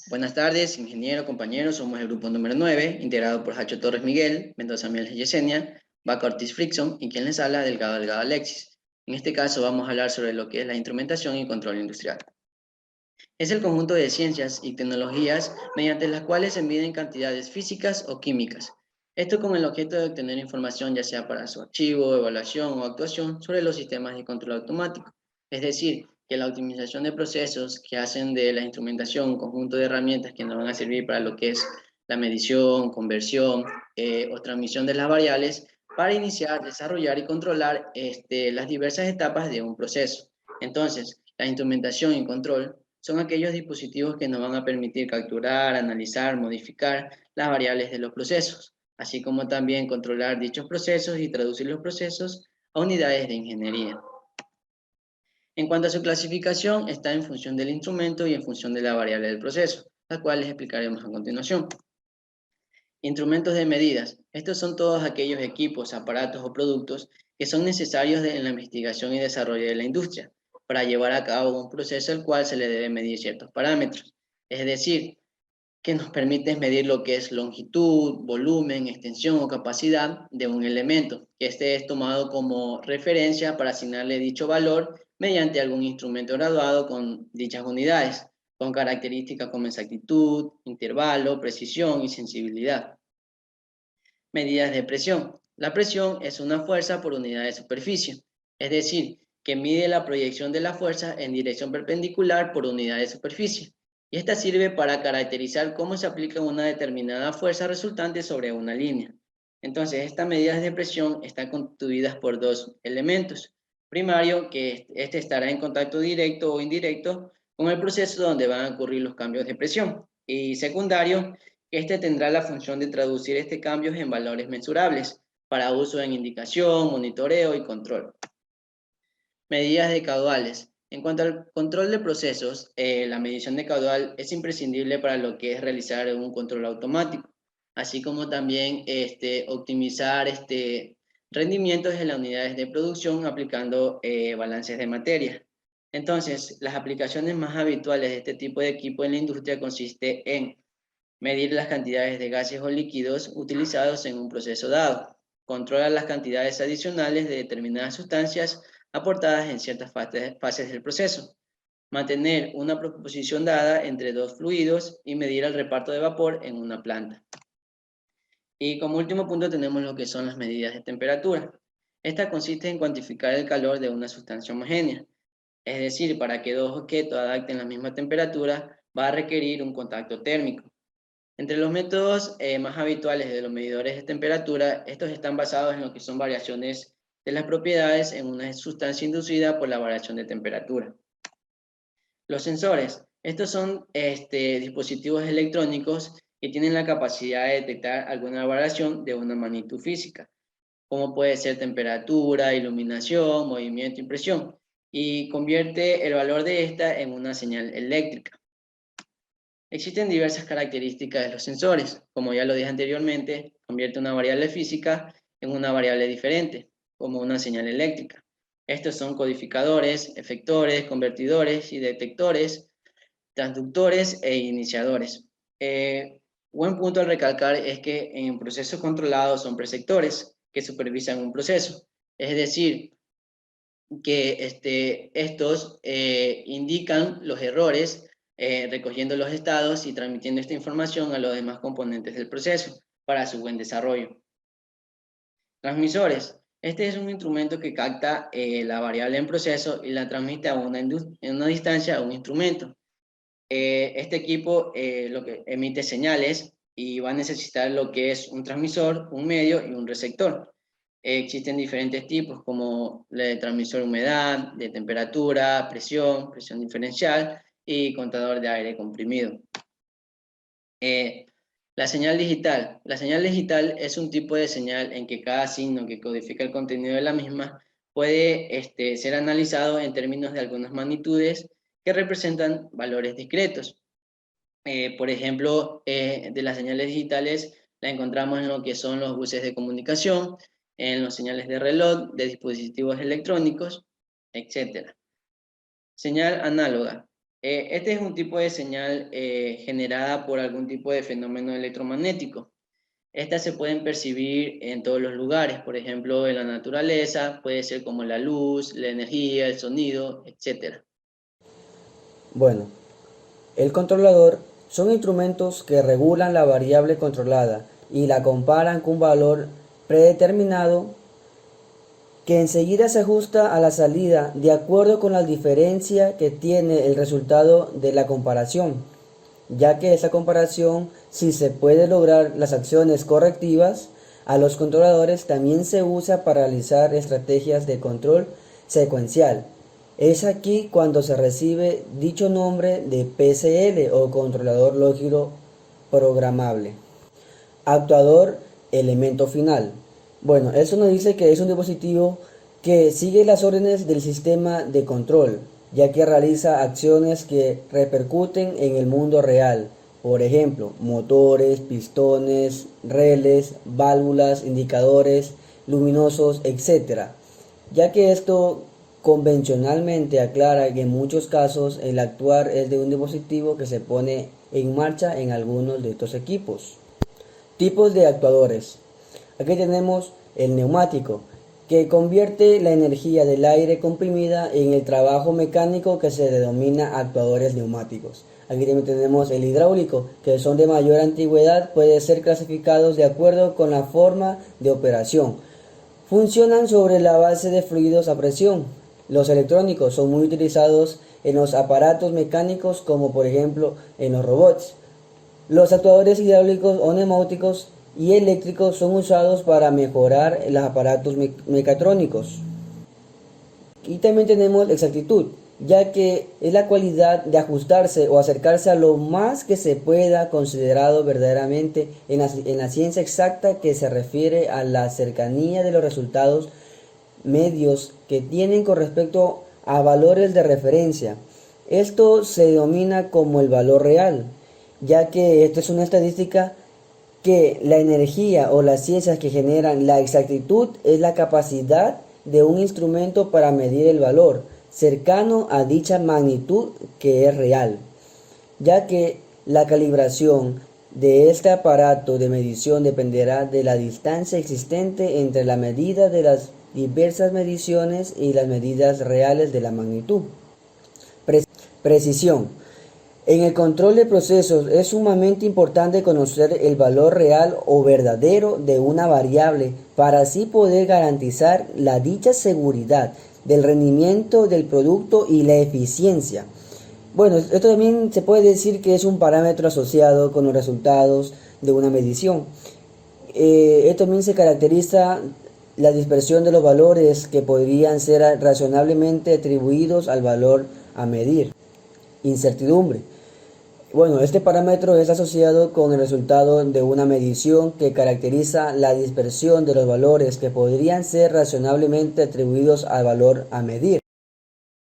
Buenas tardes, ingeniero, compañeros. Somos el grupo número 9, integrado por Hacho Torres Miguel, Mendoza Mieles Yesenia, Baca Ortiz Frickson y quien les habla, Delgado Alexis. En este caso vamos a hablar sobre lo que es la instrumentación y control industrial. Es el conjunto de ciencias y tecnologías mediante las cuales se miden cantidades físicas o químicas. Esto con el objeto de obtener información ya sea para su archivo, evaluación o actuación sobre los sistemas de control automático. Es decir, que la optimización de procesos que hacen de la instrumentación un conjunto de herramientas que nos van a servir para lo que es la medición, conversión o transmisión de las variables para iniciar, desarrollar y controlar las diversas etapas de un proceso. Entonces, la instrumentación y control son aquellos dispositivos que nos van a permitir capturar, analizar, modificar las variables de los procesos, así como también controlar dichos procesos y traducir los procesos a unidades de ingeniería. En cuanto a su clasificación, está en función del instrumento y en función de la variable del proceso, las cuales explicaremos a continuación. Instrumentos de medidas. Estos son todos aquellos equipos, aparatos o productos que son necesarios en la investigación y desarrollo de la industria para llevar a cabo un proceso al cual se le debe medir ciertos parámetros. Es decir, que nos permite medir lo que es longitud, volumen, extensión o capacidad de un elemento, que este es tomado como referencia para asignarle dicho valor mediante algún instrumento graduado con dichas unidades, con características como exactitud, intervalo, precisión y sensibilidad. Medidas de presión. La presión es una fuerza por unidad de superficie, es decir, que mide la proyección de la fuerza en dirección perpendicular por unidad de superficie. Y esta sirve para caracterizar cómo se aplica una determinada fuerza resultante sobre una línea. Entonces, estas medidas de presión están constituidas por dos elementos. Primario, que este estará en contacto directo o indirecto con el proceso donde van a ocurrir los cambios de presión. Y secundario, este tendrá la función de traducir este cambio en valores mensurables para uso en indicación, monitoreo y control. Medidas de caudales. En cuanto al control de procesos, la medición de caudal es imprescindible para lo que es realizar un control automático, así como también optimizar rendimientos en las unidades de producción aplicando balances de materia. Entonces, las aplicaciones más habituales de este tipo de equipo en la industria consiste en medir las cantidades de gases o líquidos utilizados en un proceso dado. Controlar las cantidades adicionales de determinadas sustancias aportadas en ciertas fases del proceso. Mantener una proporción dada entre dos fluidos y medir el reparto de vapor en una planta. Y como último punto tenemos lo que son las medidas de temperatura. Esta consiste en cuantificar el calor de una sustancia homogénea. Es decir, para que dos objetos adapten la misma temperatura, va a requerir un contacto térmico. Entre los métodos más habituales de los medidores de temperatura, estos están basados en lo que son variaciones de las propiedades en una sustancia inducida por la variación de temperatura. Los sensores, estos son dispositivos electrónicos que tienen la capacidad de detectar alguna variación de una magnitud física, como puede ser temperatura, iluminación, movimiento y presión, y convierte el valor de esta en una señal eléctrica. Existen diversas características de los sensores. Como ya lo dije anteriormente, convierte una variable física en una variable diferente, como una señal eléctrica. Estos son codificadores, efectores, convertidores y detectores, transductores e iniciadores. Buen punto al recalcar es que en procesos controlados son preceptores que supervisan un proceso. Es decir, que estos indican los errores, recogiendo los estados y transmitiendo esta información a los demás componentes del proceso para su buen desarrollo. Transmisores. Este es un instrumento que capta la variable en proceso y la transmite en una distancia a un instrumento. Este equipo lo que emite señales y va a necesitar lo que es un transmisor, un medio y un receptor. Existen diferentes tipos como el de transmisor de humedad, de temperatura, presión diferencial y contador de aire comprimido. La señal digital. La señal digital es un tipo de señal en que cada signo que codifica el contenido de la misma puede ser analizado en términos de algunas magnitudes que representan valores discretos. Por ejemplo, de las señales digitales la encontramos en lo que son los buses de comunicación, en los señales de reloj, de dispositivos electrónicos, etc. Señal análoga. Este es un tipo de señal generada por algún tipo de fenómeno electromagnético. Estas se pueden percibir en todos los lugares, por ejemplo, en la naturaleza, puede ser como la luz, la energía, el sonido, etc. Bueno, el controlador son instrumentos que regulan la variable controlada y la comparan con un valor predeterminado que enseguida se ajusta a la salida de acuerdo con la diferencia que tiene el resultado de la comparación, ya que esa comparación, si se puede lograr las acciones correctivas, a los controladores también se usa para realizar estrategias de control secuencial. Es aquí cuando se recibe dicho nombre de PCL o controlador lógico programable. Actuador, elemento final. Bueno, eso nos dice que es un dispositivo que sigue las órdenes del sistema de control, ya que realiza acciones que repercuten en el mundo real. Por ejemplo, motores, pistones, reles, válvulas, indicadores luminosos, etc. Ya que esto convencionalmente aclara que en muchos casos el actuar es de un dispositivo que se pone en marcha en algunos de estos equipos. Tipos de actuadores. Aquí tenemos el neumático, que convierte la energía del aire comprimida en el trabajo mecánico que se denomina actuadores neumáticos. Aquí también tenemos el hidráulico, que son de mayor antigüedad, pueden ser clasificados de acuerdo con la forma de operación. Funcionan sobre la base de fluidos a presión. Los electrónicos son muy utilizados en los aparatos mecánicos como por ejemplo en los robots. Los actuadores hidráulicos o neumáticos y eléctricos son usados para mejorar los aparatos mecatrónicos. Y también tenemos exactitud, ya que es la cualidad de ajustarse o acercarse a lo más que se pueda considerado verdaderamente en la ciencia exacta que se refiere a la cercanía de los resultados medios que tienen con respecto a valores de referencia. Esto se denomina como el valor real, ya que esto es una estadística que la energía o las ciencias que generan la exactitud es la capacidad de un instrumento para medir el valor cercano a dicha magnitud que es real, ya que la calibración de este aparato de medición dependerá de la distancia existente entre la medida de las diversas mediciones y las medidas reales de la magnitud. Precisión. En el control de procesos es sumamente importante conocer el valor real o verdadero de una variable para así poder garantizar la dicha seguridad del rendimiento del producto y la eficiencia. Bueno, esto también se puede decir que es un parámetro asociado con los resultados de una medición. Esto también se caracteriza la dispersión de los valores que podrían ser razonablemente atribuidos al valor a medir. Incertidumbre. Bueno, este parámetro es asociado con el resultado de una medición que caracteriza la dispersión de los valores que podrían ser razonablemente atribuidos al valor a medir.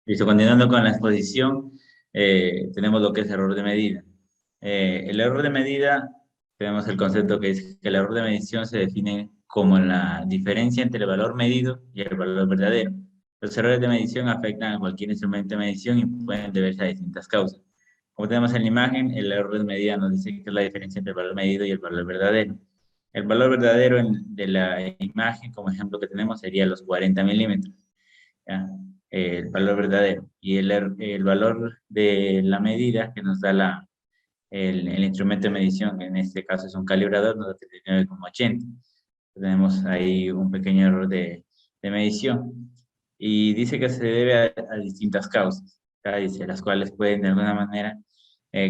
Listo, continuando con la exposición, tenemos lo que es error de medida. El error de medida, tenemos el concepto que es que el error de medición se define como la diferencia entre el valor medido y el valor verdadero. Los errores de medición afectan a cualquier instrumento de medición y pueden deberse a distintas causas. Como tenemos en la imagen, el error de medida nos dice que es la diferencia entre el valor medido y el valor verdadero. El valor verdadero de la imagen, como ejemplo que tenemos, sería los 40 milímetros. ¿Ya? El valor verdadero. Y el valor de la medida que nos da el instrumento de medición, que en este caso es un calibrador, nos da 39,80. Tenemos ahí un pequeño error de medición. Y dice que se debe a distintas causas, dice, las cuales pueden de alguna manera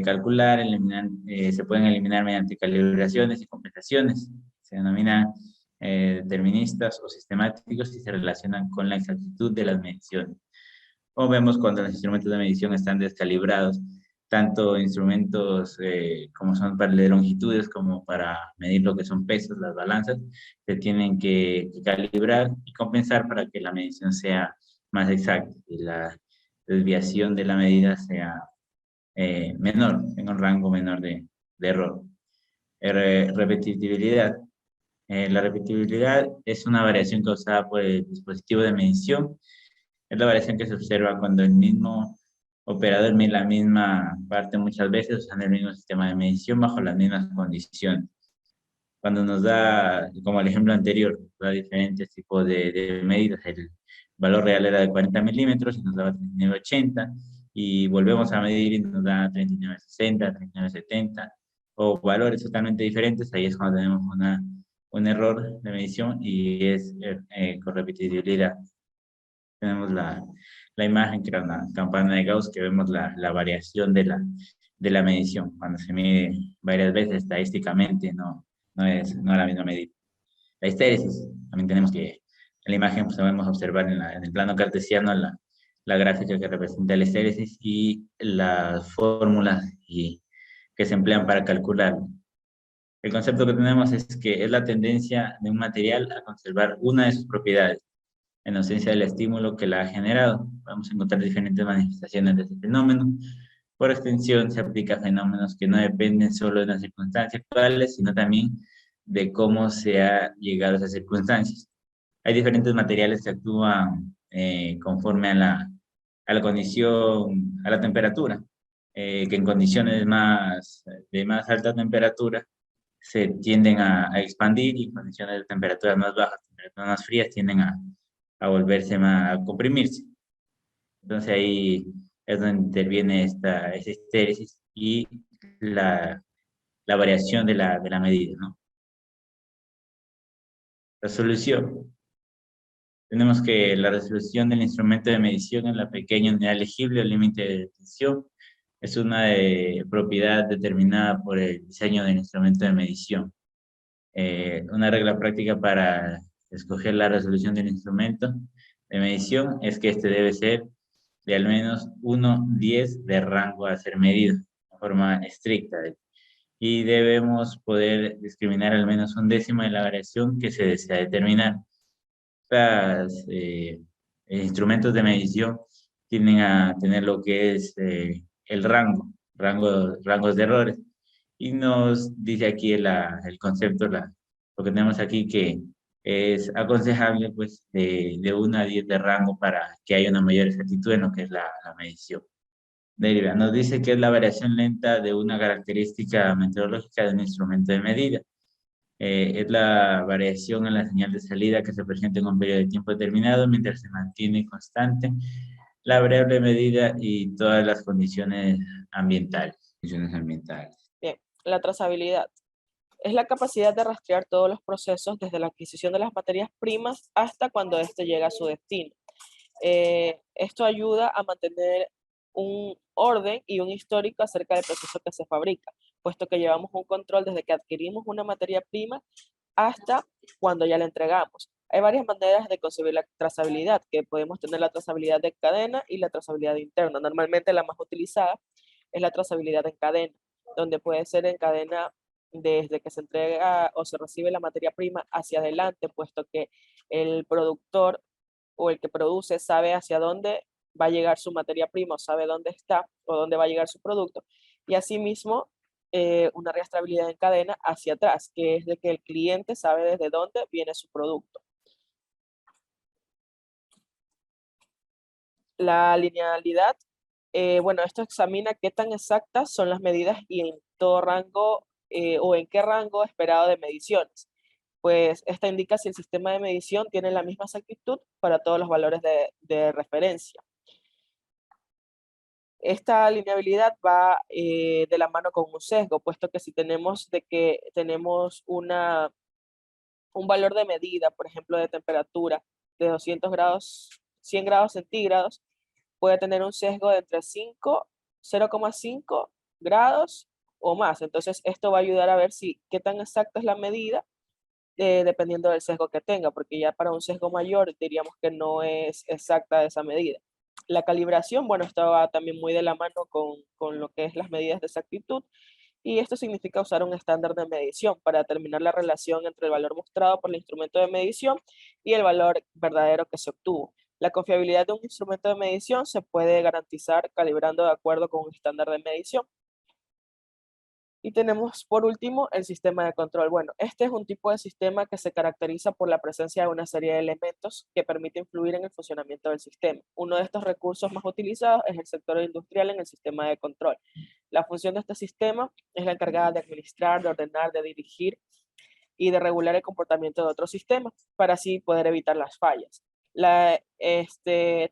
calcular, eliminar, se pueden eliminar mediante calibraciones y compensaciones. Se denominan deterministas o sistemáticos y se relacionan con la exactitud de las mediciones. O vemos cuando los instrumentos de medición están descalibrados, tanto instrumentos como son para de longitudes como para medir lo que son pesos, las balanzas, se tienen que calibrar y compensar para que la medición sea más exacta y la desviación de la medida sea menor, tenga un rango menor de error. Repetibilidad. La repetibilidad es una variación causada por el dispositivo de medición. Es la variación que se observa cuando el mismo operador mide la misma parte muchas veces usando el mismo sistema de medición bajo las mismas condiciones. Cuando nos da, como el ejemplo anterior, nos da diferentes tipos de medidas, el valor real era de 40 milímetros y nos daba 39,80, y volvemos a medir y nos da 39,60, 39,70, o valores totalmente diferentes. Ahí es cuando tenemos un error de medición y es con repetibilidad. Tenemos la imagen, que era una campana de Gauss, que vemos la variación de la medición. Cuando se mide varias veces estadísticamente, no es la misma medida. La histéresis, también tenemos que, en la imagen pues, podemos observar en el plano cartesiano la gráfica que representa la histéresis y las fórmulas que se emplean para calcularlo. El concepto que tenemos es que es la tendencia de un material a conservar una de sus propiedades en ausencia del estímulo que la ha generado. Vamos a encontrar diferentes manifestaciones de este fenómeno. Por extensión, se aplica a fenómenos que no dependen solo de las circunstancias actuales, sino también de cómo se ha llegado a esas circunstancias. Hay diferentes materiales que actúan conforme a la condición, a la temperatura, que en condiciones de más alta temperatura se tienden a expandir, y en condiciones de temperaturas más bajas, temperaturas más frías, tienden a volverse más, a comprimirse. Entonces ahí es donde interviene esta histéresis y la variación de la medida, ¿no? Resolución. Tenemos que la resolución del instrumento de medición en la pequeña unidad legible o límite de detención es una propiedad determinada por el diseño del instrumento de medición. Una regla práctica para escoger la resolución del instrumento de medición es que este debe ser de al menos 1/10 de rango a ser medido de forma estricta, y debemos poder discriminar al menos 1/10 de la variación que se desea determinar. Los instrumentos de medición tienden a tener lo que es el rangos de errores, y nos dice aquí el concepto, lo que tenemos aquí, que es aconsejable pues de 1 a 10 de rango para que haya una mayor exactitud en lo que es la medición. Deriva, nos dice que es la variación lenta de una característica meteorológica de un instrumento de medida. Es la variación en la señal de salida que se presenta en un periodo de tiempo determinado mientras se mantiene constante la variable medida y todas las condiciones ambientales. Bien, la trazabilidad es la capacidad de rastrear todos los procesos desde la adquisición de las materias primas hasta cuando éste llega a su destino. Esto ayuda a mantener un orden y un histórico acerca del proceso que se fabrica, puesto que llevamos un control desde que adquirimos una materia prima hasta cuando ya la entregamos. Hay varias maneras de concebir la trazabilidad, que podemos tener la trazabilidad de cadena y la trazabilidad interna. Normalmente la más utilizada es la trazabilidad en cadena, donde puede ser en cadena desde que se entrega o se recibe la materia prima hacia adelante, puesto que el productor o el que produce sabe hacia dónde va a llegar su materia prima, o sabe dónde está o dónde va a llegar su producto. Y asimismo, una rastreabilidad en cadena hacia atrás, que es de que el cliente sabe desde dónde viene su producto. La linealidad, bueno, esto examina qué tan exactas son las medidas y en todo rango o en qué rango esperado de mediciones. Pues esta indica si el sistema de medición tiene la misma exactitud para todos los valores de referencia. Esta linealidad va de la mano con un sesgo, puesto que si tenemos un valor de medida, por ejemplo, de temperatura de 200 grados, 100 grados centígrados, puede tener un sesgo de entre 0,5 grados o más. Entonces, esto va a ayudar a ver qué tan exacta es la medida, dependiendo del sesgo que tenga, porque ya para un sesgo mayor diríamos que no es exacta esa medida. La calibración, bueno, esto va también muy de la mano con lo que es las medidas de exactitud, y esto significa usar un estándar de medición para determinar la relación entre el valor mostrado por el instrumento de medición y el valor verdadero que se obtuvo. La confiabilidad de un instrumento de medición se puede garantizar calibrando de acuerdo con un estándar de medición. Y tenemos por último el sistema de control. Bueno, este es un tipo de sistema que se caracteriza por la presencia de una serie de elementos que permite influir en el funcionamiento del sistema. Uno de estos recursos más utilizados es el sector industrial en el sistema de control. La función de este sistema es la encargada de administrar, de ordenar, de dirigir y de regular el comportamiento de otros sistemas para así poder evitar las fallas.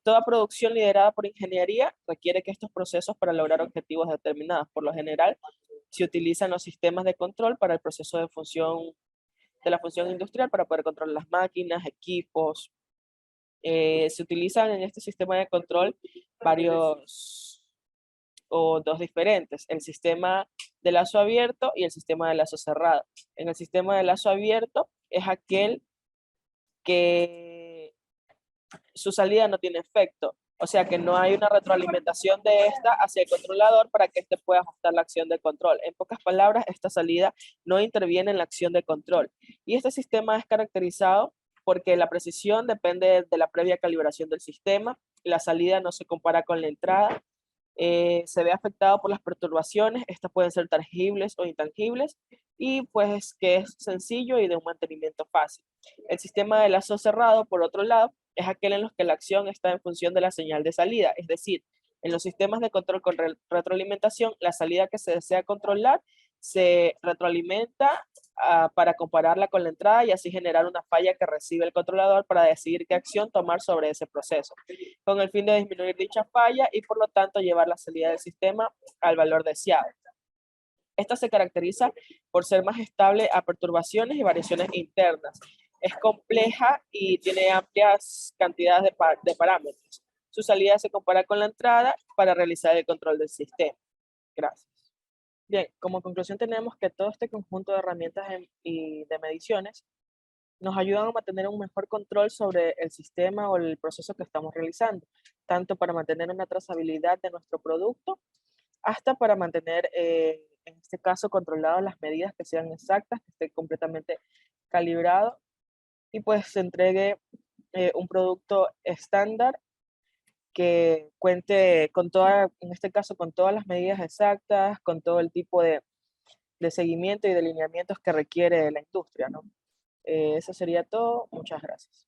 Toda producción liderada por ingeniería requiere que estos procesos para lograr objetivos determinados. Por lo general, se utilizan los sistemas de control para el proceso de la función industrial para poder controlar las máquinas, equipos. Se utilizan en este sistema de control varios o dos diferentes, el sistema de lazo abierto y el sistema de lazo cerrado. En el sistema de lazo abierto es aquel que su salida no tiene efecto, o sea que no hay una retroalimentación de esta hacia el controlador para que éste pueda ajustar la acción de control. En pocas palabras, esta salida no interviene en la acción de control. Y este sistema es caracterizado porque la precisión depende de la previa calibración del sistema, y la salida no se compara con la entrada. Se ve afectado por las perturbaciones, estas pueden ser tangibles o intangibles, y pues que es sencillo y de un mantenimiento fácil. El sistema de lazo cerrado, por otro lado, es aquel en los que la acción está en función de la señal de salida, es decir, en los sistemas de control con retroalimentación, la salida que se desea controlar se retroalimenta para compararla con la entrada y así generar una falla que recibe el controlador para decidir qué acción tomar sobre ese proceso, con el fin de disminuir dicha falla y por lo tanto llevar la salida del sistema al valor deseado. Esta se caracteriza por ser más estable a perturbaciones y variaciones internas. Es compleja y tiene amplias cantidades de parámetros. Su salida se compara con la entrada para realizar el control del sistema. Gracias. Bien, como conclusión tenemos que todo este conjunto de herramientas y de mediciones nos ayudan a mantener un mejor control sobre el sistema o el proceso que estamos realizando, tanto para mantener una trazabilidad de nuestro producto, hasta para mantener, en este caso, controladas las medidas que sean exactas, que esté completamente calibrado y pues se entregue un producto estándar que cuente con toda, en este caso, con todas las medidas exactas, con todo el tipo de seguimiento y de lineamientos que requiere la industria, ¿no? Eso sería todo. Muchas gracias.